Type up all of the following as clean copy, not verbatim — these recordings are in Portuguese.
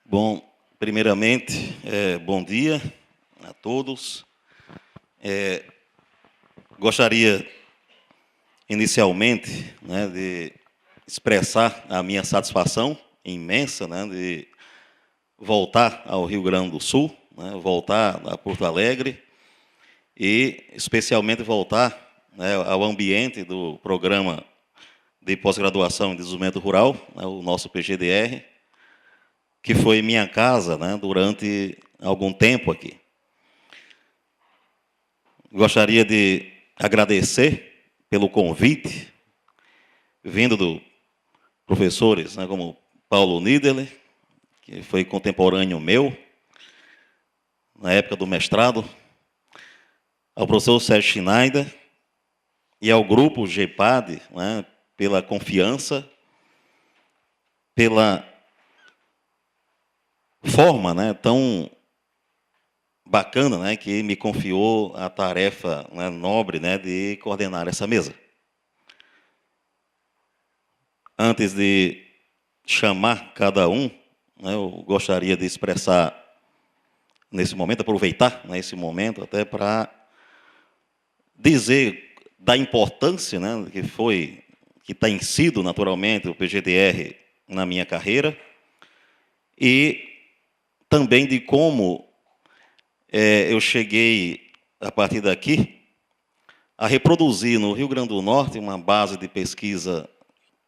Bom, primeiramente, bom dia a todos. Gostaria, inicialmente, de expressar a minha satisfação imensa, de voltar ao Rio Grande do Sul, voltar a Porto Alegre e, especialmente, voltar ao ambiente do Programa de Pós-Graduação em Desenvolvimento Rural, o nosso PGDR, que foi minha casa durante algum tempo aqui. Gostaria de agradecer pelo convite, vindo dos professores como Paulo Niederle, que foi contemporâneo meu, na época do mestrado, ao professor Sérgio Schneider e ao grupo GEPAD, pela confiança, pela forma tão bacana que me confiou a tarefa nobre de coordenar essa mesa. Antes de chamar cada um, eu gostaria de expressar, nesse momento, aproveitar esse momento até para dizer da importância que tem sido, naturalmente, o PGDR na minha carreira e também de como eu cheguei, a partir daqui, a reproduzir no Rio Grande do Norte uma base de pesquisa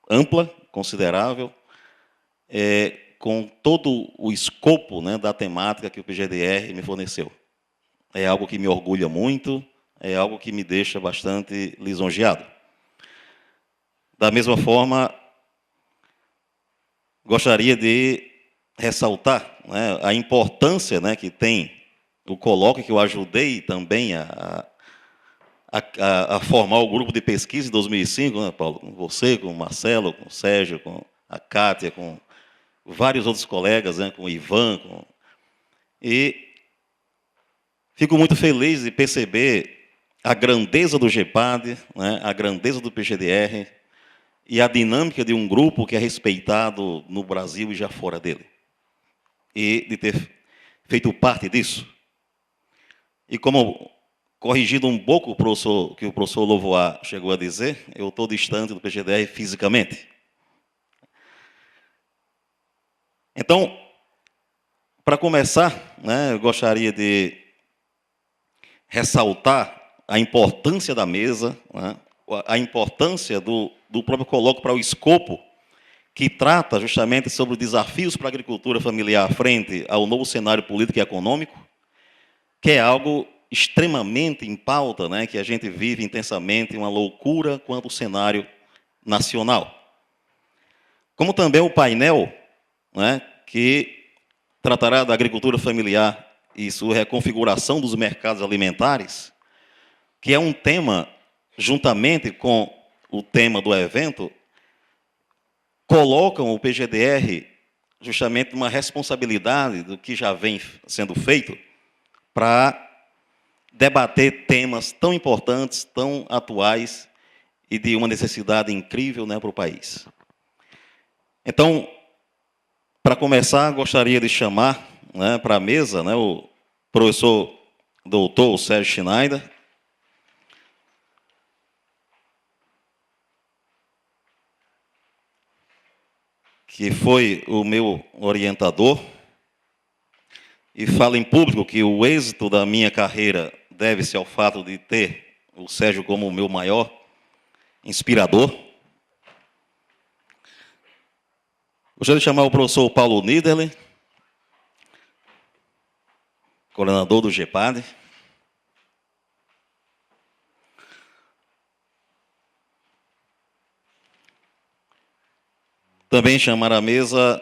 ampla, considerável, com todo o escopo da temática que o PGDR me forneceu. É algo que me orgulha muito, é algo que me deixa bastante lisonjeado. Da mesma forma, gostaria de ressaltar a importância que tem o colóquio que eu ajudei também a formar o grupo de pesquisa em 2005, Paulo? Com você, com o Marcelo, com o Sérgio, com a Kátia, com vários outros colegas, com o Ivan. E fico muito feliz de perceber a grandeza do GEPAD, a grandeza do PGDR e a dinâmica de um grupo que é respeitado no Brasil e já fora dele. E de ter feito parte disso. E como, corrigindo um pouco o que o professor Louvois chegou a dizer, eu estou distante do PGDR fisicamente. Então, para começar, eu gostaria de ressaltar a importância da mesa, a importância do próprio colóquio para o escopo, que trata justamente sobre os desafios para a agricultura familiar frente ao novo cenário político e econômico, que é algo extremamente em pauta, que a gente vive intensamente, uma loucura quanto ao cenário nacional. Como também o painel, que tratará da agricultura familiar e sua reconfiguração dos mercados alimentares, que é um tema, juntamente com o tema do evento, colocam o PGDR justamente uma responsabilidade do que já vem sendo feito para debater temas tão importantes, tão atuais e de uma necessidade incrível para o país. Então, para começar, gostaria de chamar para a mesa o professor doutor Sérgio Schneider, que foi o meu orientador, e fala em público que o êxito da minha carreira deve-se ao fato de ter o Sérgio como o meu maior inspirador. Gostaria de chamar o professor Paulo Niederle, coordenador do GEPAD. Também chamar à mesa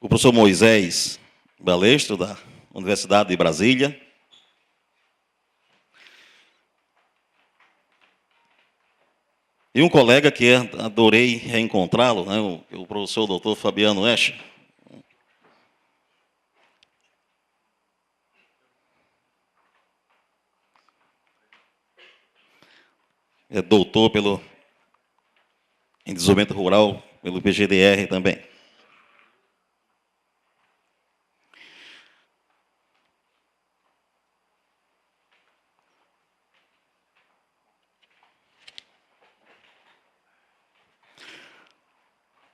o professor Moisés Balestro, da Universidade de Brasília. E um colega que adorei reencontrá-lo, o professor doutor Fabiano Escher. É doutor em desenvolvimento rural pelo PGDR também.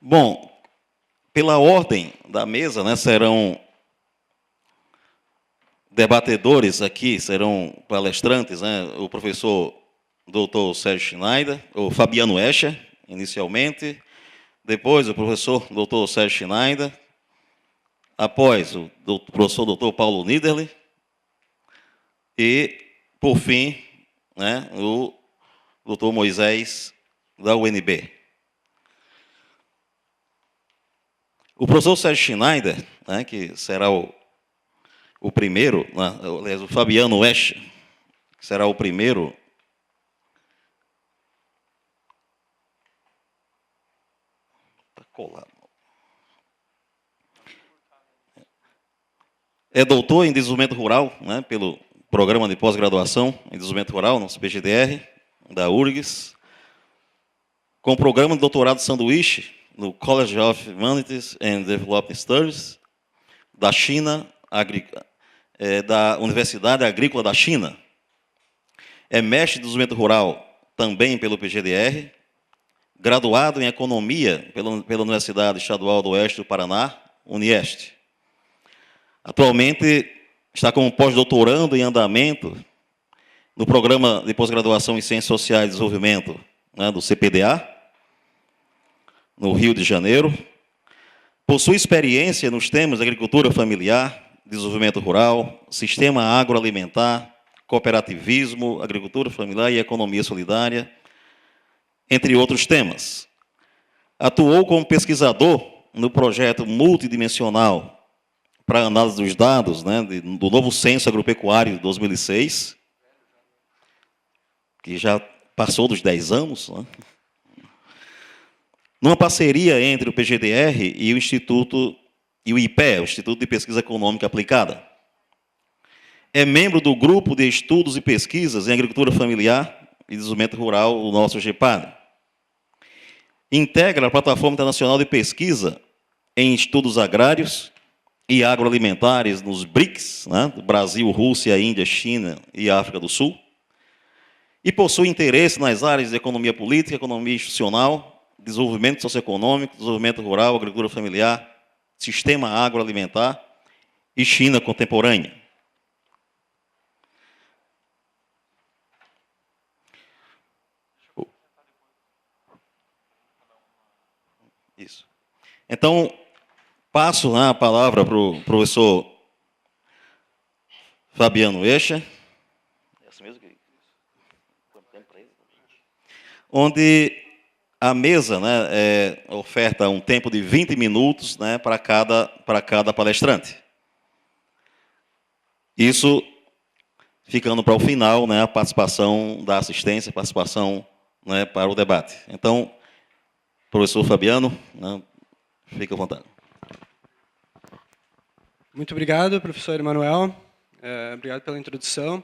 Bom, pela ordem da mesa, né, serão debatedores aqui, serão palestrantes, né, o professor Dr. Sérgio Schneider, o Fabiano Escher, inicialmente, depois o professor Dr. Sérgio Schneider, após o professor Dr. Paulo Niederle e, por fim, né, o Dr. Moisés, da UNB. O professor Sérgio Schneider, né, que será o primeiro, né, aliás, o Fabiano Escher, que será o primeiro colado. É doutor em desenvolvimento rural, né, pelo Programa de Pós-Graduação em Desenvolvimento Rural, nosso PGDR, da URGS, com o Programa de Doutorado Sanduíche, no College of Humanities and Development Studies, da China, da Universidade Agrícola da China. É mestre em desenvolvimento rural, também pelo PGDR, graduado em Economia pela Universidade Estadual do Oeste do Paraná, Unieste. Atualmente está como pós-doutorando em andamento no Programa de Pós-Graduação em Ciências Sociais e Desenvolvimento, né, do CPDA, no Rio de Janeiro. Possui experiência nos temas de agricultura familiar, desenvolvimento rural, sistema agroalimentar, cooperativismo, agricultura familiar e economia solidária, entre outros temas. Atuou como pesquisador no projeto multidimensional para análise dos dados, né, do novo Censo Agropecuário de 2006, que já passou dos 10 anos, né? Numa parceria entre o PGDR e o Instituto, e o IPE, o Instituto de Pesquisa Econômica Aplicada. É membro do Grupo de Estudos e Pesquisas em Agricultura Familiar e Desenvolvimento Rural, o nosso GEPAD. Integra a Plataforma Internacional de Pesquisa em Estudos Agrários e Agroalimentares nos BRICS, né, do Brasil, Rússia, Índia, China e África do Sul. E possui interesse nas áreas de economia política, economia institucional, desenvolvimento socioeconômico, desenvolvimento rural, agricultura familiar, sistema agroalimentar e China contemporânea. Isso. Então, passo a palavra para o professor Fabiano Escher, onde a mesa, né, oferta um tempo de 20 minutos, né, para cada palestrante. Isso ficando para o final, né, a participação da assistência, a participação, né, para o debate. Então, professor Fabiano, né, fique à vontade. Muito obrigado, professor Emanuel. Obrigado pela introdução.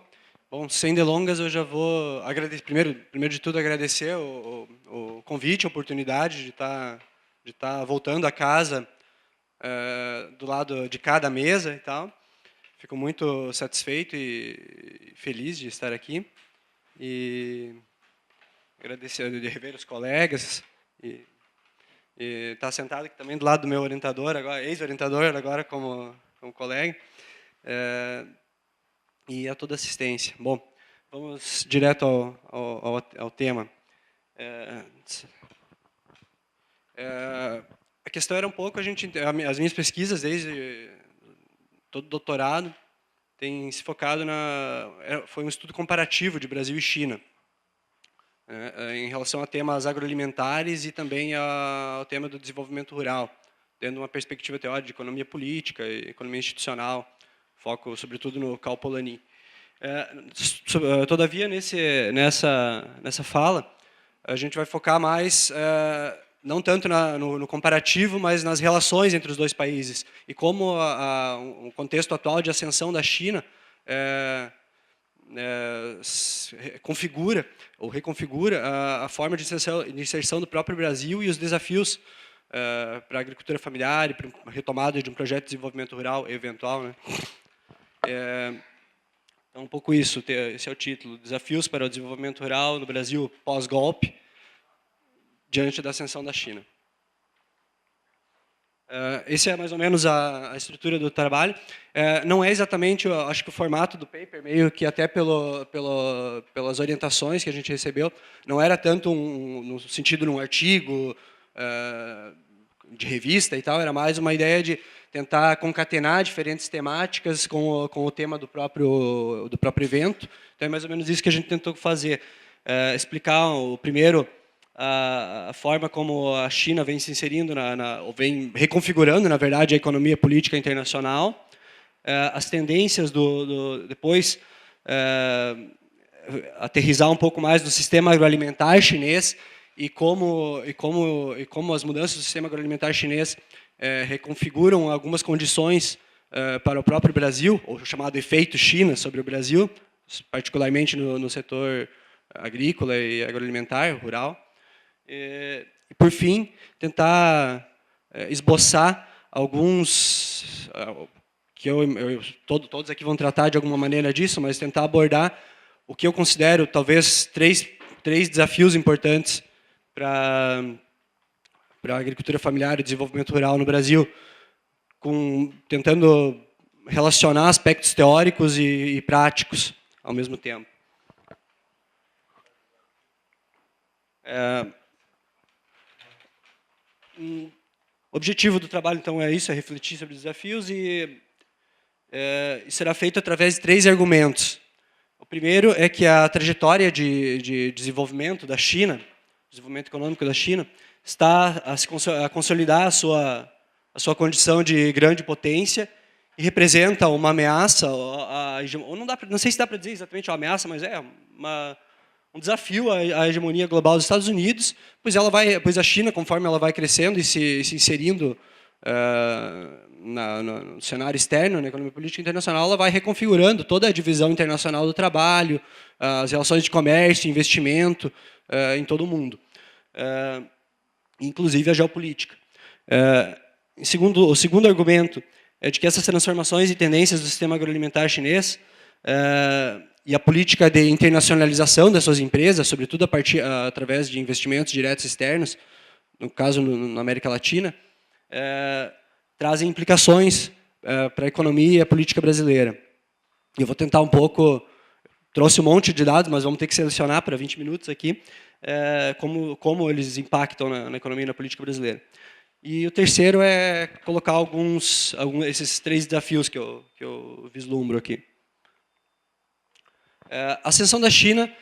Bom, sem delongas, eu já vou agradecer, primeiro de tudo, agradecer o convite, a oportunidade de estar voltando a casa do lado de cada mesa e tal. Fico muito satisfeito e feliz de estar aqui. E agradecer de rever os colegas e estar sentado aqui também do lado do meu orientador, agora ex-orientador, agora como colega. E a toda assistência. Bom, vamos direto ao tema. A questão era um pouco, as minhas pesquisas, desde todo doutorado, têm se focado foi um estudo comparativo de Brasil e China, em relação a temas agroalimentares e também ao tema do desenvolvimento rural, tendo uma perspectiva teórica de economia política e economia institucional, foco sobretudo no Cal Polanyi. Todavia, nessa fala, a gente vai focar mais, não tanto no comparativo, mas nas relações entre os dois países e como o contexto atual de ascensão da China configura ou reconfigura a forma de inserção do próprio Brasil e os desafios para a agricultura familiar e para a retomada de um projeto de desenvolvimento rural eventual, né? Então, um pouco isso, esse é o título, Desafios para o Desenvolvimento Rural no Brasil pós-golpe, diante da ascensão da China. Esse é mais ou menos a estrutura do trabalho. Não é exatamente, acho que o formato do paper, meio que até pelas orientações que a gente recebeu, não era tanto no sentido de um artigo de revista e tal, era mais uma ideia de tentar concatenar diferentes temáticas com o tema do próprio evento. Então é mais ou menos isso que a gente tentou fazer. Explicar primeiro a forma como a China vem se inserindo, ou vem reconfigurando, na verdade, a economia política internacional, as tendências depois aterrissar um pouco mais no sistema agroalimentar chinês e como as mudanças do sistema agroalimentar chinês reconfiguram algumas condições para o próprio Brasil, ou o chamado efeito China sobre o Brasil, particularmente no setor agrícola e agroalimentar, rural. E, por fim, tentar esboçar alguns, que todos aqui vão tratar de alguma maneira disso, mas tentar abordar o que eu considero, talvez, três desafios importantes para a agricultura familiar e desenvolvimento rural no Brasil, tentando relacionar aspectos teóricos e práticos ao mesmo tempo. O objetivo do trabalho, então, é isso, é refletir sobre os desafios e será feito através de 3 argumentos. O primeiro é que a trajetória de desenvolvimento da China, desenvolvimento econômico da China, está a consolidar a sua condição de grande potência e representa uma ameaça, não sei se dá para dizer exatamente uma ameaça, mas é um desafio à hegemonia global dos Estados Unidos, pois a China, conforme ela vai crescendo e se inserindo no cenário externo, na economia política internacional, ela vai reconfigurando toda a divisão internacional do trabalho, as relações de comércio, investimento em todo o mundo, inclusive a geopolítica. O segundo argumento é de que essas transformações e tendências do sistema agroalimentar chinês e a política de internacionalização das suas empresas, sobretudo através de investimentos diretos externos, no caso na América Latina, trazem implicações para a economia e a política brasileira. Eu vou tentar trouxe um monte de dados, mas vamos ter que selecionar para 20 minutos aqui, como eles impactam na economia e na política brasileira. E o terceiro é colocar esses 3 desafios que eu vislumbro aqui. A ascensão da China,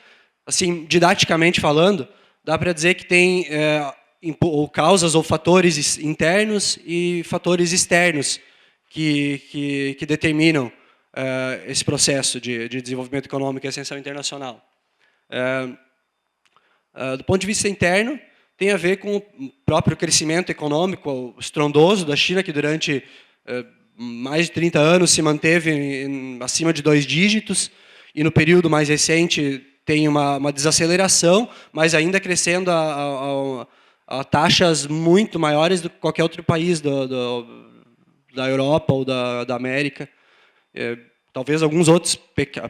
assim, didaticamente falando, dá para dizer que tem causas ou fatores internos e fatores externos que determinam esse processo de desenvolvimento econômico e ascensão internacional. Do ponto de vista interno, tem a ver com o próprio crescimento econômico estrondoso da China, que durante mais de 30 anos se manteve acima de 2 dígitos, e no período mais recente tem uma desaceleração, mas ainda crescendo a taxas muito maiores do que qualquer outro país da Europa ou da América. Talvez alguns outros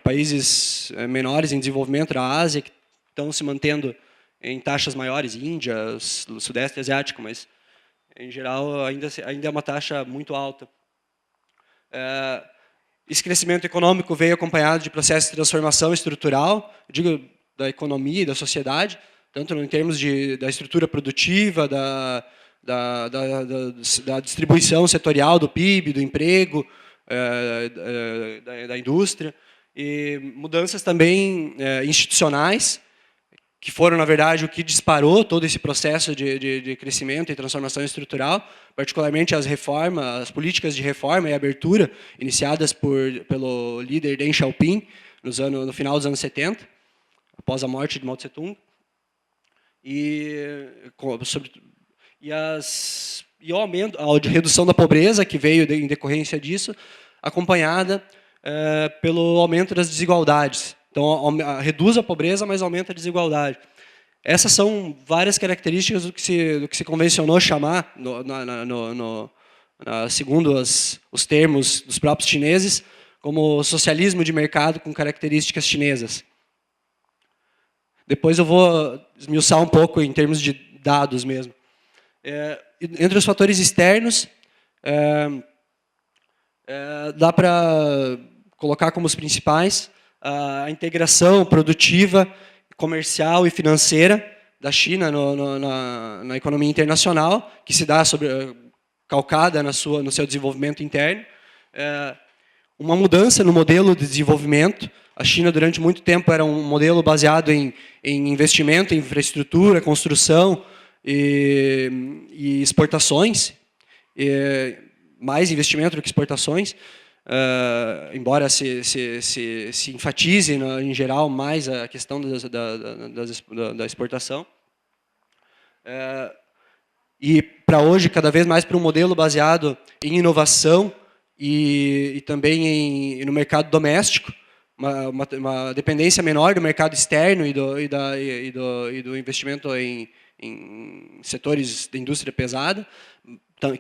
países menores em desenvolvimento da Ásia que estão se mantendo em taxas maiores, Índia, Sudeste Asiático, mas em geral ainda é uma taxa muito alta. Esse crescimento econômico veio acompanhado de processos de transformação estrutural, digo, da economia e da sociedade, tanto em termos da estrutura produtiva, da distribuição setorial do PIB, do emprego, da indústria, e mudanças também institucionais, que foram, na verdade, o que disparou todo esse processo de crescimento e transformação estrutural, particularmente as políticas de reforma e abertura iniciadas pelo líder Deng Xiaoping no final dos anos 70, após a morte de Mao Tse-tung, o aumento, a redução da pobreza que veio em decorrência disso, acompanhada pelo aumento das desigualdades. Então, reduz a pobreza, mas aumenta a desigualdade. Essas são várias características do que se convencionou chamar, segundo os termos dos próprios chineses, como socialismo de mercado com características chinesas. Depois eu vou esmiuçar um pouco em termos de dados mesmo. Entre os fatores externos, Dá para colocar como os principais a integração produtiva, comercial e financeira da China na economia internacional, que se dá calcada no seu desenvolvimento interno. Uma mudança no modelo de desenvolvimento. A China, durante muito tempo, era um modelo baseado em investimento em infraestrutura, construção e exportações, mais investimento do que exportações, embora se enfatize, em geral, mais a questão da exportação. E, para hoje, cada vez mais para um modelo baseado em inovação e também no mercado doméstico, uma dependência menor do mercado externo e do investimento em setores da indústria pesada,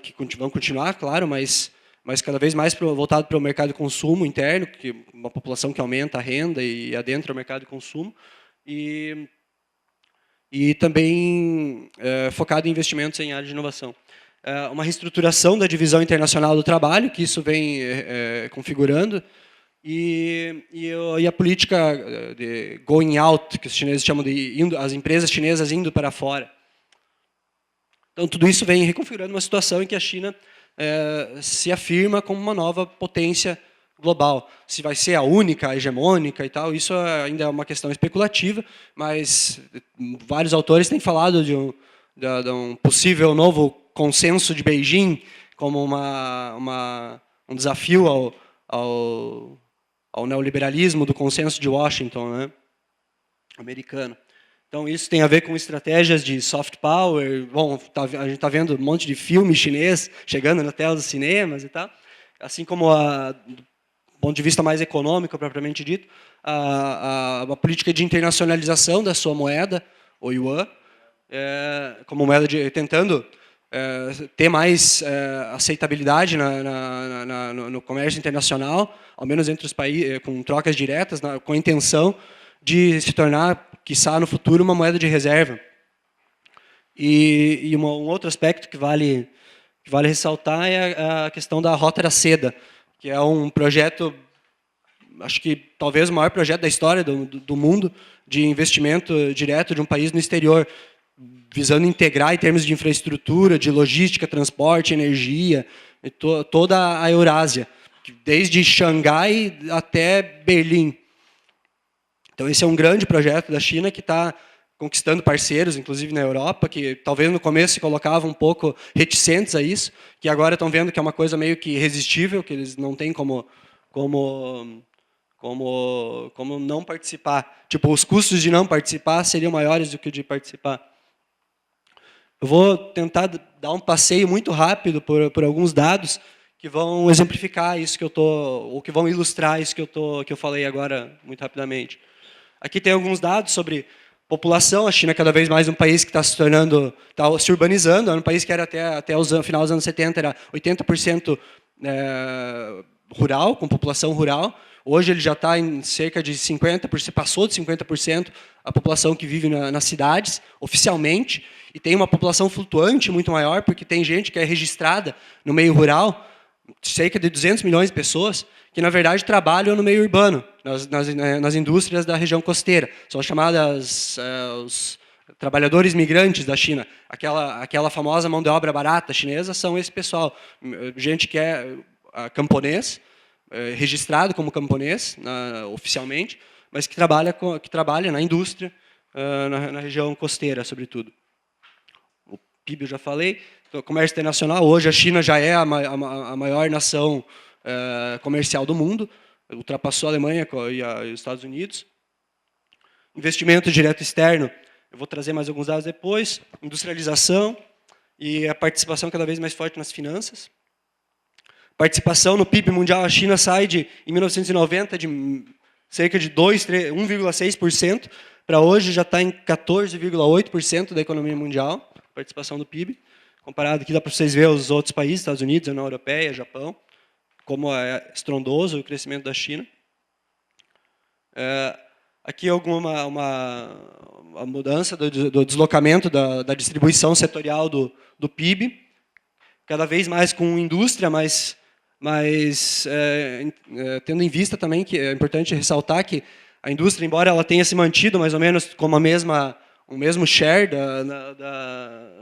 que vão continuar, claro, mas cada vez mais voltado para o mercado de consumo interno, que uma população que aumenta a renda e adentra o mercado de consumo, e também focado em investimentos em área de inovação. Uma reestruturação da divisão internacional do trabalho, que isso vem configurando, e a política de going out, que os chineses chamam de as empresas chinesas indo para fora. Então, tudo isso vem reconfigurando uma situação em que a China se afirma como uma nova potência global. Se vai ser a única, a hegemônica e tal, isso ainda é uma questão especulativa, mas vários autores têm falado de um possível novo consenso de Beijing como um desafio ao neoliberalismo do consenso de Washington, né, americano. Então, isso tem a ver com estratégias de soft power. Bom, a gente está vendo um monte de filme chinês chegando na tela dos cinemas e tal. Assim como, do ponto de vista mais econômico, propriamente dito, a política de internacionalização da sua moeda, o yuan, como moeda tentando ter mais aceitabilidade no comércio internacional, ao menos entre os países, com trocas diretas, com a intenção de se tornar, quiçá, no futuro, uma moeda de reserva. E um outro aspecto que vale ressaltar é a questão da Rota da Seda, que é um projeto, acho que talvez o maior projeto da história do mundo, de investimento direto de um país no exterior, visando integrar em termos de infraestrutura, de logística, transporte, energia, toda a Eurásia, desde Xangai até Berlim. Então, esse é um grande projeto da China que está conquistando parceiros, inclusive na Europa, que talvez no começo se colocavam um pouco reticentes a isso, que agora estão vendo que é uma coisa meio que irresistível, que eles não têm como não participar. Tipo, os custos de não participar seriam maiores do que o de participar. Eu vou tentar dar um passeio muito rápido por alguns dados que vão exemplificar isso que eu ou que vão ilustrar isso que eu falei agora muito rapidamente. Aqui tem alguns dados sobre população. A China é cada vez mais um país que está se tornando, está se urbanizando. É um país que era até o final dos anos 70 era 80% rural, com população rural. Hoje ele já está em cerca de 50%, passou de 50% a população que vive nas cidades, oficialmente, e tem uma população flutuante muito maior, porque tem gente que é registrada no meio rural, cerca de 200 milhões de pessoas, que, na verdade, trabalham no meio urbano, nas indústrias da região costeira. São chamadas os trabalhadores migrantes da China. Aquela famosa mão de obra barata chinesa são esse pessoal. Gente que é camponês, registrado como camponês, oficialmente, mas que trabalha na indústria, na região costeira, sobretudo. O PIB eu já falei. O comércio internacional, hoje a China já é a maior nação comercial do mundo, ultrapassou a Alemanha e os Estados Unidos. Investimento direto externo, eu vou trazer mais alguns dados depois. Industrialização e a participação cada vez mais forte nas finanças. Participação no PIB mundial, a China sai em 1990 de cerca de 1,6%, para hoje já está em 14,8% da economia mundial, participação do PIB. Comparado aqui, dá para vocês ver os outros países, Estados Unidos, União Europeia, Japão, como é estrondoso o crescimento da China. Aqui uma mudança do deslocamento da distribuição setorial do PIB. cada vez mais com indústria, mas tendo em vista também que é importante ressaltar que a indústria, embora ela tenha se mantido mais ou menos como o mesmo share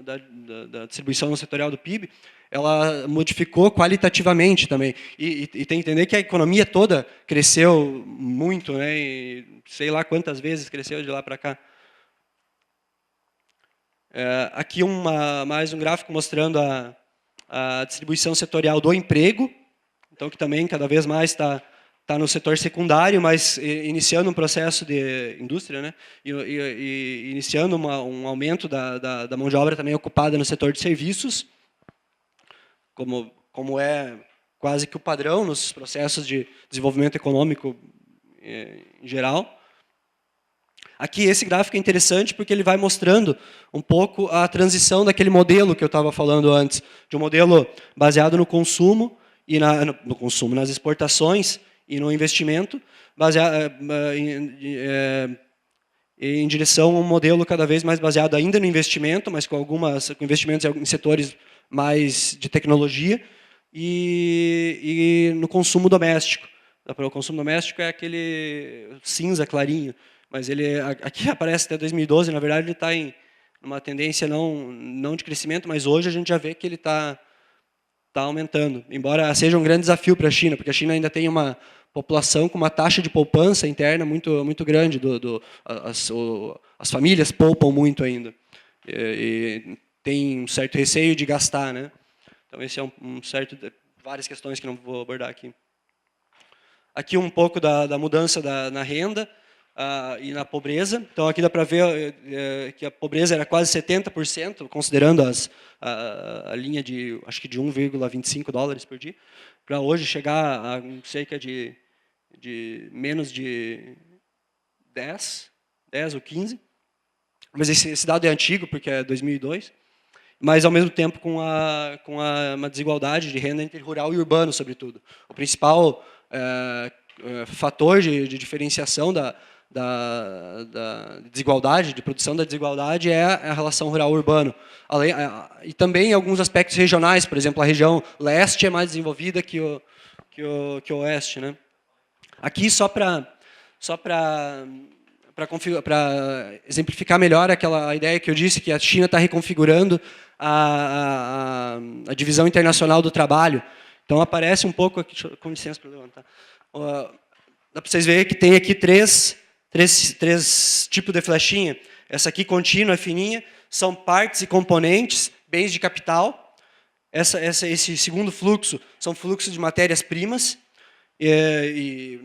da distribuição setorial do PIB, ela modificou qualitativamente também. E tem que entender que a economia toda cresceu muito, né? E sei lá quantas vezes cresceu de lá para cá. Aqui mais um gráfico mostrando a distribuição setorial do emprego, então que também cada vez mais está no setor secundário, mas iniciando um processo de indústria, né? E iniciando um aumento da mão de obra também ocupada no setor de serviços, como é quase que o padrão nos processos de desenvolvimento econômico em geral. Aqui, esse gráfico é interessante porque ele vai mostrando um pouco a transição daquele modelo que eu estava falando antes, de um modelo baseado no consumo, nas exportações e no investimento, em direção a um modelo cada vez mais baseado ainda no investimento, mas com investimentos em setores mais de tecnologia, e no consumo doméstico. O consumo doméstico é aquele cinza clarinho, mas ele aqui aparece até 2012, na verdade ele está em uma tendência não de crescimento, mas hoje a gente já vê que ele está aumentando, embora seja um grande desafio para a China, porque a China ainda tem uma população com uma taxa de poupança interna muito grande, as famílias poupam muito ainda, e tem um certo receio de gastar, né? Então esse é várias questões que não vou abordar aqui. Aqui um pouco da mudança na renda, e na pobreza. Então, aqui dá para ver que a pobreza era quase 70%, considerando a linha acho que de 1,25 dólares por dia, para hoje chegar a cerca de menos de 10 ou 15. Mas esse dado é antigo, porque é 2002. Mas, ao mesmo tempo, com uma desigualdade de renda entre rural e urbano, sobretudo. O principal fator de diferenciação da desigualdade, de produção da desigualdade, é a relação rural-urbano. E também alguns aspectos regionais, por exemplo, a região leste é mais desenvolvida que o oeste, né? Aqui, só para exemplificar melhor a ideia que eu disse, que a China está reconfigurando a divisão internacional do trabalho. Então, aparece um pouco aqui, com licença para levantar. Dá para vocês verem que tem aqui três tipos de flechinha. Essa aqui contínua, fininha, são partes e componentes, bens de capital. Esse segundo fluxo são fluxos de matérias-primas, e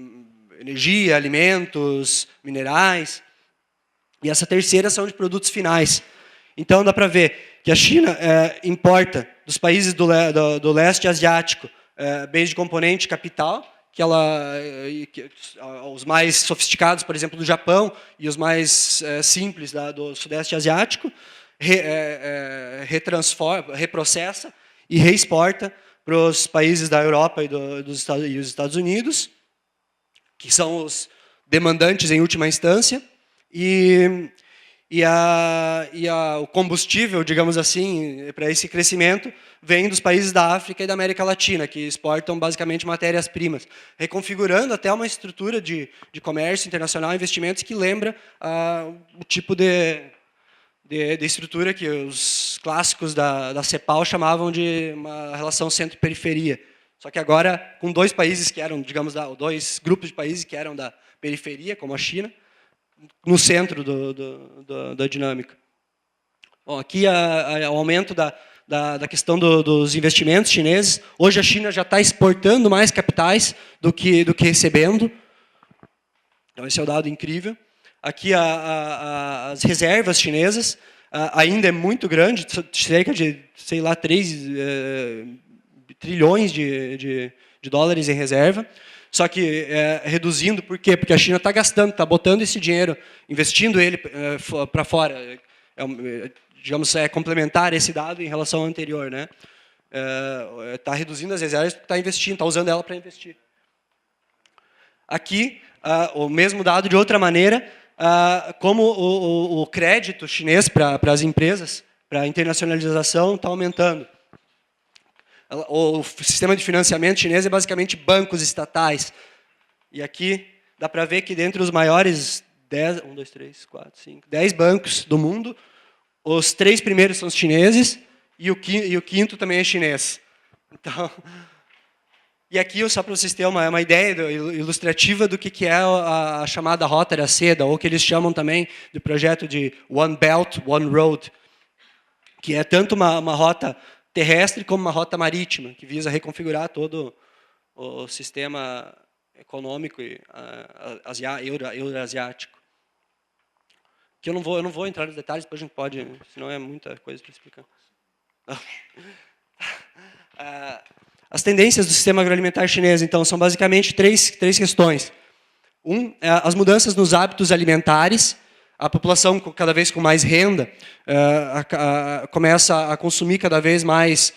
energia, alimentos, minerais. E essa terceira são de produtos finais. Então, dá para ver que a China importa dos países do leste asiático bens de componente capital, os mais sofisticados, por exemplo, do Japão, e os mais simples do Sudeste Asiático, reprocessa e reexporta para os países da Europa e os Estados Unidos, que são os demandantes em última instância, e o combustível, digamos assim, para esse crescimento, vem dos países da África e da América Latina, que exportam basicamente matérias-primas, reconfigurando até uma estrutura de comércio internacional e investimentos que lembra o tipo de estrutura que os clássicos da CEPAL chamavam de uma relação centro-periferia. Só que agora, com dois países que eram, digamos, dois grupos de países que eram da periferia, como a China, no centro da dinâmica. Bom, aqui o aumento da questão dos investimentos chineses. Hoje a China já está exportando mais capitais do que recebendo. Então esse é um dado incrível. Aqui as reservas chinesas ainda é muito grande, cerca de, sei lá, 3 trilhões de dólares em reserva. Só que reduzindo, por quê? Porque a China está gastando, está botando esse dinheiro, investindo ele para fora. Digamos, complementar esse dado em relação ao anterior, né? Está reduzindo as reservas porque está investindo, está usando ela para investir. Aqui, o mesmo dado de outra maneira, como o crédito chinês para as empresas, para a internacionalização, está aumentando. O sistema de financiamento chinês é basicamente bancos estatais. E aqui dá para ver que dentre os maiores 10, 1, 2, 3, 4, 5, 10 bancos do mundo, os 3 primeiros são os chineses e o quinto também é chinês. Então, e aqui, só para vocês terem uma ideia ilustrativa do que é a chamada Rota da Seda, ou que eles chamam também do projeto de One Belt, One Road, que é tanto uma rota terrestre como uma rota marítima, que visa reconfigurar todo o sistema econômico e euroasiático. Que eu não vou entrar nos detalhes, depois a gente pode, senão é muita coisa para explicar. As tendências do sistema agroalimentar chinês, então, são basicamente três questões. As mudanças nos hábitos alimentares. A população, cada vez com mais renda, começa a consumir cada vez mais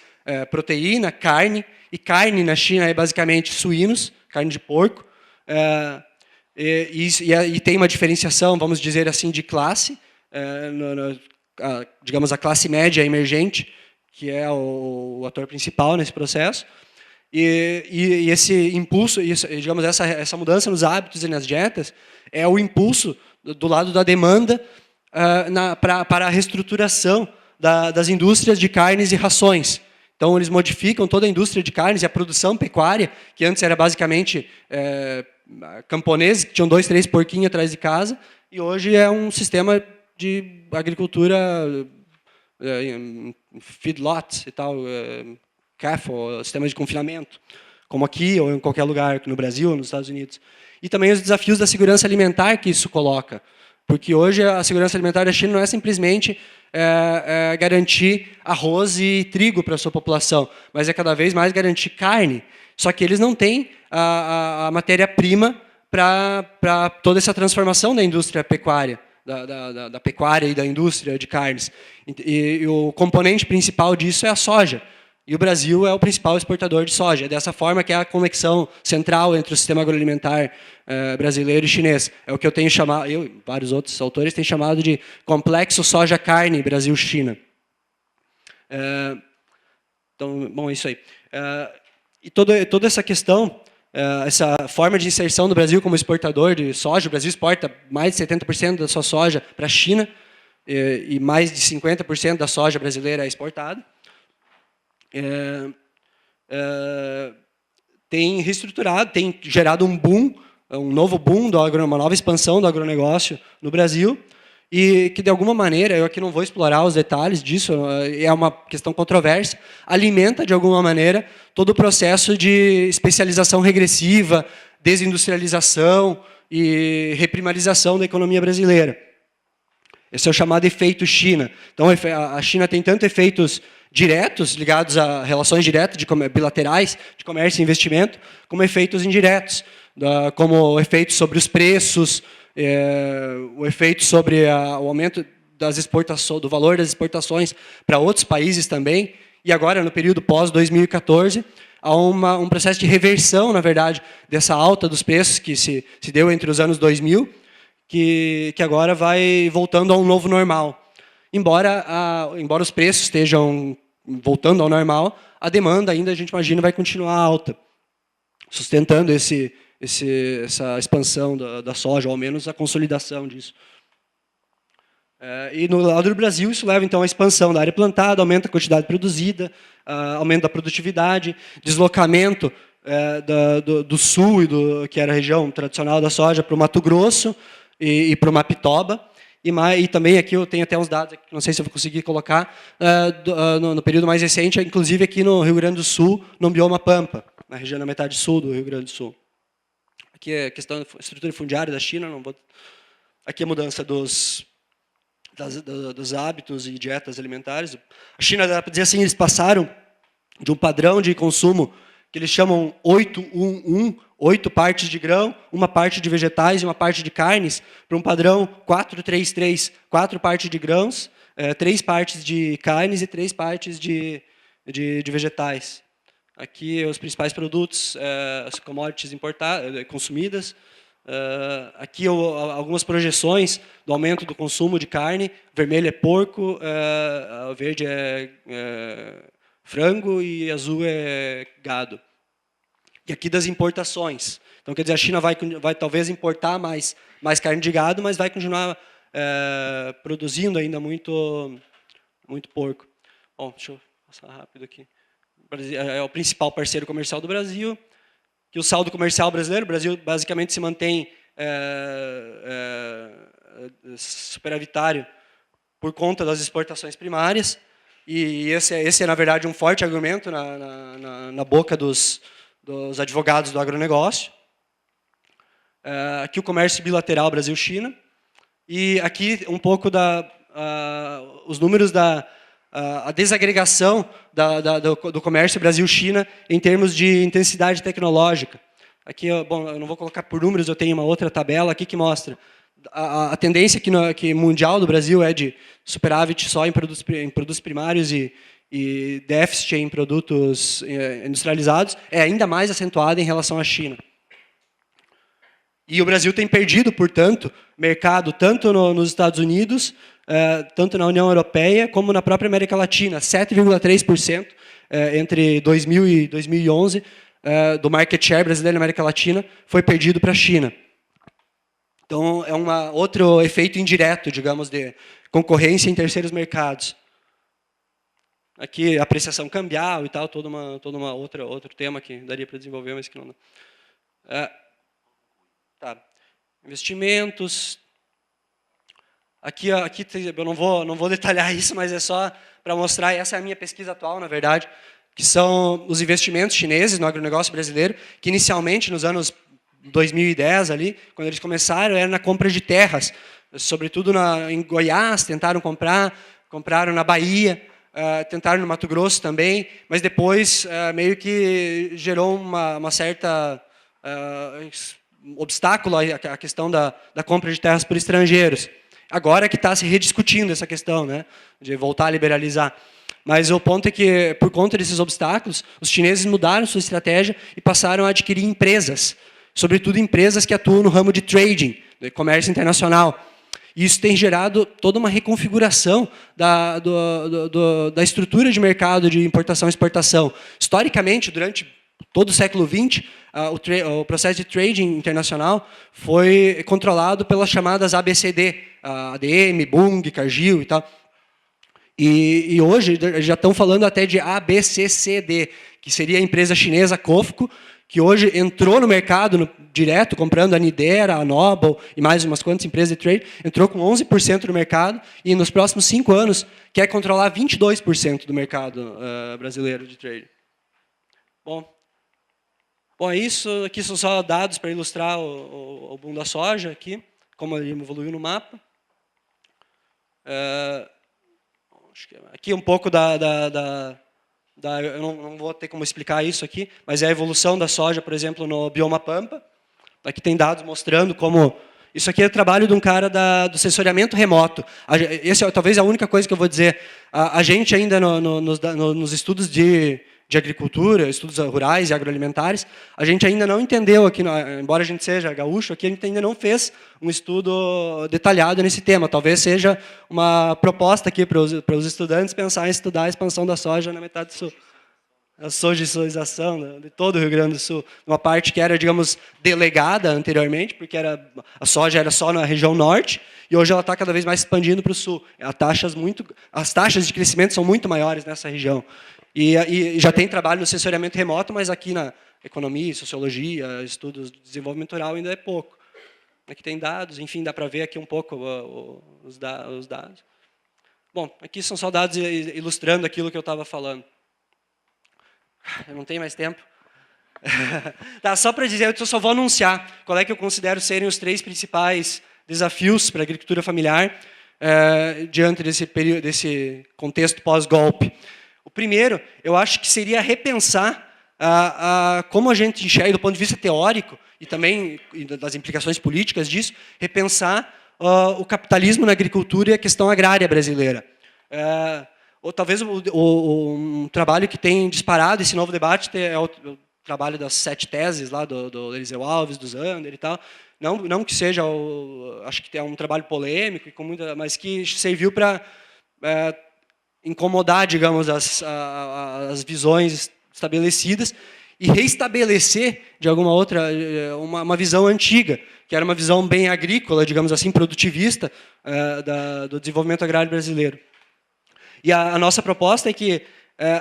proteína, carne. E carne na China é basicamente suínos, carne de porco. E tem uma diferenciação, vamos dizer assim, de classe. Digamos, a classe média emergente, que é o ator principal nesse processo. E esse impulso, digamos, essa mudança nos hábitos e nas dietas é o impulso do lado da demanda para a reestruturação das indústrias de carnes e rações. Então, eles modificam toda a indústria de carnes e a produção pecuária, que antes era basicamente camponeses, que tinham 2, 3 porquinhos atrás de casa, e hoje é um sistema de agricultura feedlot e tal, CAFO, sistema de confinamento, como aqui ou em qualquer lugar, no Brasil ou nos Estados Unidos. E também os desafios da segurança alimentar que isso coloca. Porque hoje a segurança alimentar da China não é simplesmente garantir arroz e trigo para a sua população, mas é cada vez mais garantir carne. Só que eles não têm a matéria-prima para toda essa transformação da indústria pecuária, da pecuária e da indústria de carnes. E o componente principal disso é a soja. E o Brasil é o principal exportador de soja. É dessa forma que é a conexão central entre o sistema agroalimentar brasileiro e chinês. É o que eu tenho chamado, eu e vários outros autores têm chamado de complexo soja-carne Brasil-China. Então, bom, é isso aí. E toda essa questão, essa forma de inserção do Brasil como exportador de soja, o Brasil exporta mais de 70% da sua soja para a China, e mais de 50% da soja brasileira é exportada. Tem reestruturado, tem gerado um boom, um novo boom, uma nova expansão do agronegócio no Brasil, e que, de alguma maneira, eu aqui não vou explorar os detalhes disso, é uma questão controversa, alimenta, de alguma maneira, todo o processo de especialização regressiva, desindustrialização e reprimarização da economia brasileira. Esse é o chamado efeito China. Então, a China tem tanto efeitos diretos, ligados a relações diretas, bilaterais, de comércio e investimento, como efeitos indiretos, como efeitos sobre os preços, o efeito sobre o aumento das exportações, do valor das exportações para outros países também, e agora, no período pós-2014, há um processo de reversão, na verdade, dessa alta dos preços que se deu entre os anos 2000, que agora vai voltando a um novo normal. Embora os preços estejam voltando ao normal, a demanda ainda, a gente imagina, vai continuar alta, sustentando essa expansão da soja, ou ao menos a consolidação disso. E no lado do Brasil, isso leva então à expansão da área plantada, aumenta a quantidade produzida, aumento da produtividade, deslocamento do sul, que era a região tradicional da soja, para o Mato Grosso e para o Mapitoba. E também aqui eu tenho até uns dados, não sei se eu vou conseguir colocar, no período mais recente, inclusive aqui no Rio Grande do Sul, no bioma Pampa, na região da metade sul do Rio Grande do Sul. Aqui é a questão da estrutura fundiária da China, aqui a mudança dos hábitos e dietas alimentares. A China, dá para dizer assim, eles passaram de um padrão de consumo que eles chamam 8-1-1, 8 partes de grão, uma parte de vegetais e uma parte de carnes, para um padrão 4-3-3, 4 partes de grãos, 3 partes de carnes e 3 partes de vegetais. Aqui os principais produtos, as commodities consumidas. Aqui algumas projeções do aumento do consumo de carne. Vermelho é porco, verde é frango e azul é gado. E aqui das importações. Então, quer dizer, a China vai talvez importar mais carne de gado, mas vai continuar produzindo ainda muito porco. Bom, deixa eu passar rápido aqui. O Brasil é o principal parceiro comercial do Brasil. Que o saldo comercial brasileiro, o Brasil basicamente se mantém superavitário por conta das exportações primárias. E esse é, na verdade, um forte argumento na boca dos advogados do agronegócio. Aqui o comércio bilateral Brasil-China. E aqui um pouco os números a desagregação do comércio Brasil-China em termos de intensidade tecnológica. Aqui, bom, eu não vou colocar por números, eu tenho uma outra tabela aqui que mostra a tendência que mundial do Brasil é de superávit só em produtos primários e déficit em produtos industrializados, é ainda mais acentuada em relação à China. E o Brasil tem perdido, portanto, mercado tanto nos Estados Unidos, tanto na União Europeia, como na própria América Latina. 7,3% entre 2000 e 2011 do market share brasileiro na América Latina foi perdido para a China. Então, é outro efeito indireto, digamos, de concorrência em terceiros mercados. Aqui, apreciação cambial e tal, todo outro tema que daria para desenvolver, mas que não dá. Tá. Investimentos. Aqui eu não vou detalhar isso, mas é só para mostrar, essa é a minha pesquisa atual, na verdade, que são os investimentos chineses no agronegócio brasileiro, que inicialmente, nos anos 2010, ali, quando eles começaram, era na compra de terras, sobretudo em Goiás, compraram na Bahia, tentaram no Mato Grosso também, mas depois meio que gerou uma certa obstáculo à questão da compra de terras por estrangeiros. Agora que está se rediscutindo essa questão, né, de voltar a liberalizar. Mas o ponto é que, por conta desses obstáculos, os chineses mudaram sua estratégia e passaram a adquirir empresas, sobretudo empresas que atuam no ramo de trading, de comércio internacional. E isso tem gerado toda uma reconfiguração da estrutura de mercado de importação e exportação. Historicamente, durante todo o século XX, o processo de trading internacional foi controlado pelas chamadas ABCD, ADM, Bung, Cargill e tal. E hoje já estão falando até de ABCCD, que seria a empresa chinesa COFCO, que hoje entrou no mercado direto, comprando a Nidera, a Noble e mais umas quantas empresas de trade, entrou com 11% no mercado e nos próximos 5 anos quer controlar 22% do mercado brasileiro de trade. Bom, isso aqui são só dados para ilustrar o boom da soja, aqui, como ele evoluiu no mapa. Aqui um pouco eu não vou ter como explicar isso aqui, mas é a evolução da soja, por exemplo, no bioma Pampa. Aqui tem dados mostrando como... Isso aqui é o trabalho de um cara do sensoriamento remoto. Essa é talvez a única coisa que eu vou dizer. A gente ainda nos estudos de agricultura, estudos rurais e agroalimentares, a gente ainda não entendeu, aqui, embora a gente seja gaúcho, aqui a gente ainda não fez um estudo detalhado nesse tema. Talvez seja uma proposta aqui para os estudantes pensar em estudar a expansão da soja na metade sul. A sojização de todo o Rio Grande do Sul. Uma parte que era, digamos, delegada anteriormente, porque a soja era só na região norte, e hoje ela está cada vez mais expandindo para o sul. As taxas de crescimento são muito maiores nessa região. E já tem trabalho no sensoriamento remoto, mas aqui na economia, sociologia, estudos de desenvolvimento rural ainda é pouco. Aqui tem dados, enfim, dá para ver aqui um pouco os dados. Bom, aqui são só dados ilustrando aquilo que eu estava falando. Eu não tenho mais tempo. Tá, só para dizer, eu só vou anunciar qual é que eu considero serem os 3 principais desafios para a agricultura familiar diante desse contexto pós-golpe. O primeiro, eu acho que seria repensar como a gente enxerga, do ponto de vista teórico, e também das implicações políticas disso, repensar o capitalismo na agricultura e a questão agrária brasileira. Ou talvez um trabalho que tem disparado esse novo debate é o trabalho das 7 teses lá do Eliseu Alves, do Zander e tal. Não que seja, acho que é um trabalho polêmico, mas que serviu para incomodar, digamos, as visões estabelecidas e reestabelecer, de alguma outra, uma visão antiga, que era uma visão bem agrícola, digamos assim, produtivista, do desenvolvimento agrário brasileiro. E a nossa proposta é que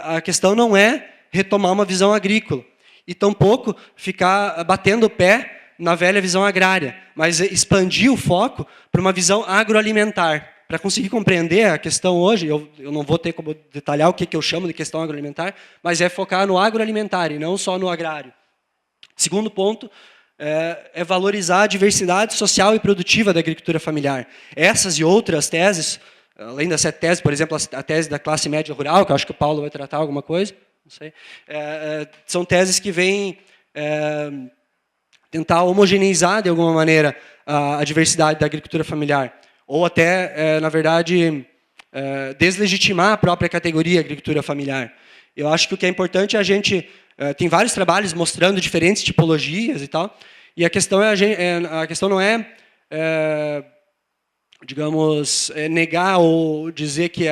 a questão não é retomar uma visão agrícola, e tampouco ficar batendo o pé na velha visão agrária, mas expandir o foco para uma visão agroalimentar. Para conseguir compreender a questão hoje, eu não vou ter como detalhar o que eu chamo de questão agroalimentar, mas é focar no agroalimentar e não só no agrário. Segundo ponto é valorizar a diversidade social e produtiva da agricultura familiar. Essas e outras teses, além das 7 teses, por exemplo, a tese da classe média rural, que eu acho que o Paulo vai tratar alguma coisa, não sei, são teses que vêm tentar homogeneizar, de alguma maneira, a diversidade da agricultura familiar, ou até, na verdade, deslegitimar a própria categoria agricultura familiar. Eu acho que o que é importante é a gente... tem vários trabalhos mostrando diferentes tipologias e tal, e a questão, a questão não é digamos, negar ou dizer que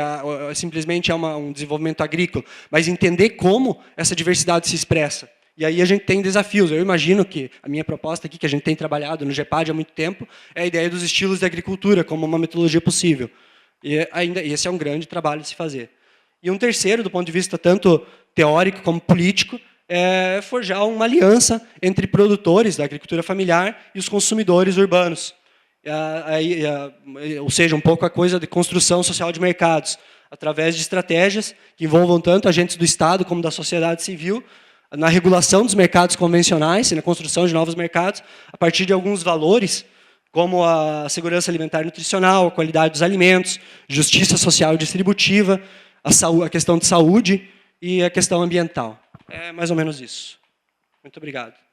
simplesmente é um desenvolvimento agrícola, mas entender como essa diversidade se expressa. E aí a gente tem desafios. Eu imagino que a minha proposta aqui, que a gente tem trabalhado no GEPAD há muito tempo, é a ideia dos estilos de agricultura como uma metodologia possível. E ainda esse é um grande trabalho de se fazer. E um terceiro, do ponto de vista tanto teórico como político, é forjar uma aliança entre produtores da agricultura familiar e os consumidores urbanos. Ou seja, um pouco a coisa de construção social de mercados, através de estratégias que envolvam tanto agentes do Estado como da sociedade civil, na regulação dos mercados convencionais e na construção de novos mercados, a partir de alguns valores, como a segurança alimentar e nutricional, a qualidade dos alimentos, justiça social e distributiva, a questão de saúde e a questão ambiental. É mais ou menos isso. Muito obrigado.